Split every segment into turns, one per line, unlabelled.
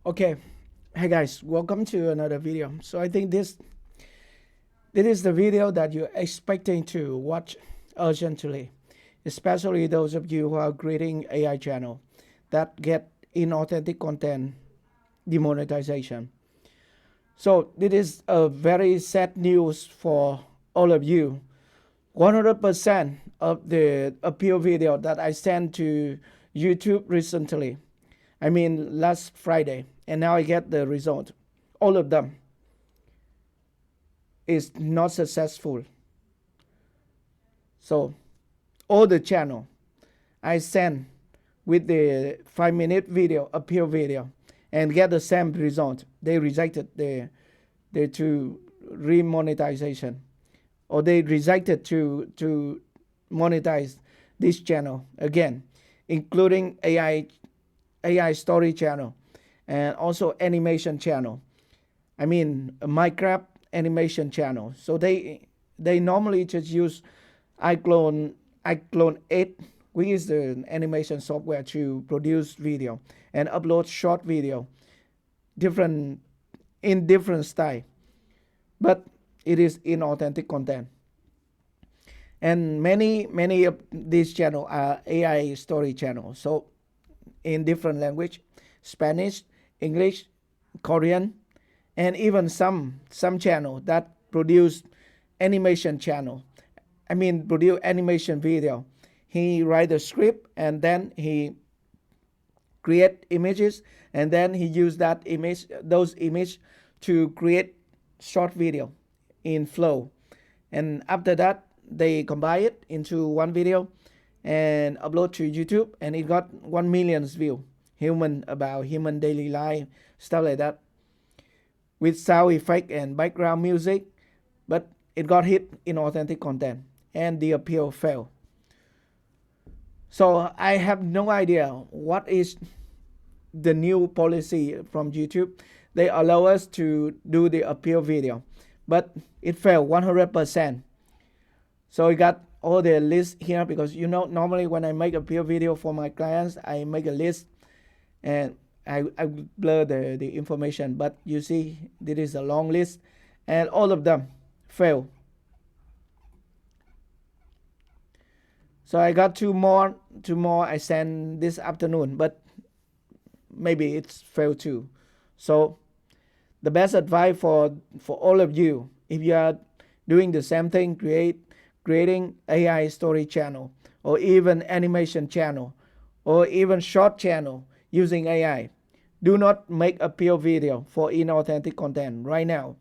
Okay, hey guys, welcome to another video. So I think this is the video that you're expecting to watch urgently, especially those of you who are creating AI channel that get inauthentic content demonetization. So this is a very sad news for all of you. 100% of the appeal video that I sent to YouTube recently, I mean last Friday, and now I get the result. All of them is not successful. So all the channel I sent with the 5-minute video, appeal video, and get the same result. They rejected the to remonetization, or they rejected to monetize this channel again, including AI story channel and also animation channel. I mean a Minecraft animation channel. So they normally just use iClone 8, which is the animation software to produce video and upload short video, different style, but it is inauthentic content. And many of these channels are AI story channels. So in different language, Spanish, English, Korean, and even some channel that produce animation channel. I mean produce animation video. He write the script and then he create images and then he use those image to create short video in Flow. And after that they combine it into one video and upload to YouTube, and it got 1 million view. About human daily life, stuff like that, with sound effect and background music, but it got hit in authentic content and the appeal failed. So I have no idea what is the new policy from YouTube. They allow us to do the appeal video, but it failed 100%. So I got all the list here, because normally when I make a appeal video for my clients, I make a list and I blur the information, but you see this is a long list and all of them fail. So I got two more I sent this afternoon, but maybe it's failed too. So the best advice for all of you, if you are doing the same thing, creating AI story channel or even animation channel or even short channel using AI, do not make appeal video for inauthentic content right now,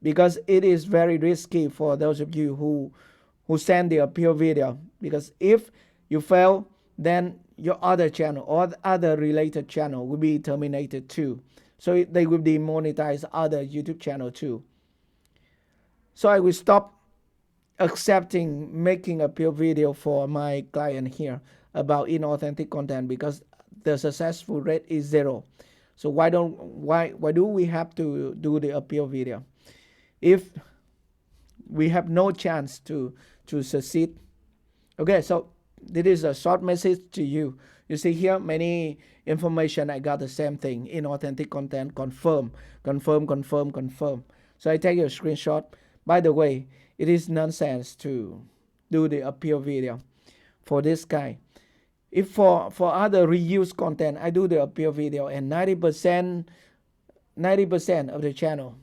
because it is very risky for those of you who send the appeal video, because if you fail, then your other channel or other related channel will be terminated too. So they will demonetize other YouTube channel too. So I will stop accepting making appeal video for my client here about inauthentic content, because the successful rate is 0. So why do we have to do the appeal video if we have no chance to succeed? Okay, so this is a short message to you. You see here many information. I got the same thing: inauthentic content, confirm. So I take a screenshot. By the way, it is nonsense to do the appeal video for this guy. If for other reuse content, I do the appeal video and 90% of the channel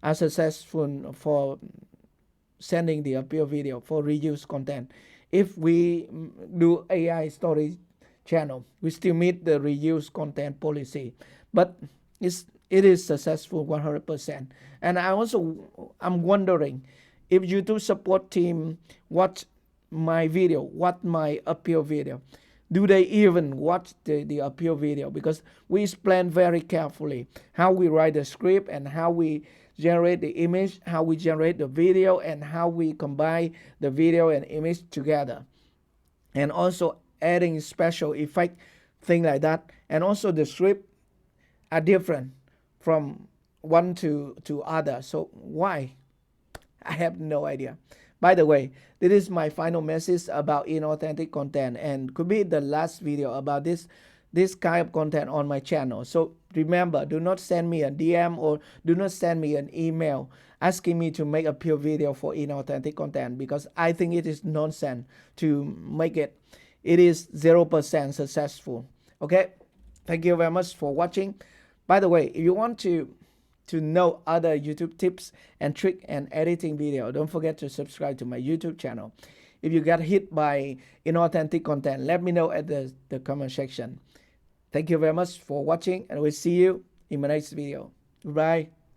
are successful for sending the appeal video for reuse content. If we do AI story channel, we still meet the reuse content policy, but it is successful 100%. And I'm wondering if YouTube support team watch my appeal video, do they even watch the appeal video? Because we explain very carefully how we write the script and how we generate the image, how we generate the video, and how we combine the video and image together, and also adding special effect, thing like that. And also the script are different from one to other. So why? I have no idea. By the way, this is my final message about inauthentic content, and could be the last video about this this kind of content on my channel. So remember, do not send me a DM or do not send me an email asking me to make a pure video for inauthentic content, because I think it is nonsense to make it. It is 0% successful. Okay, thank you very much for watching. By the way, if you want to know other YouTube tips and trick and editing video, don't forget to subscribe to my YouTube channel. If you got hit by inauthentic content, let me know at the comment section. Thank you very much for watching, and we'll see you in my next video. Goodbye.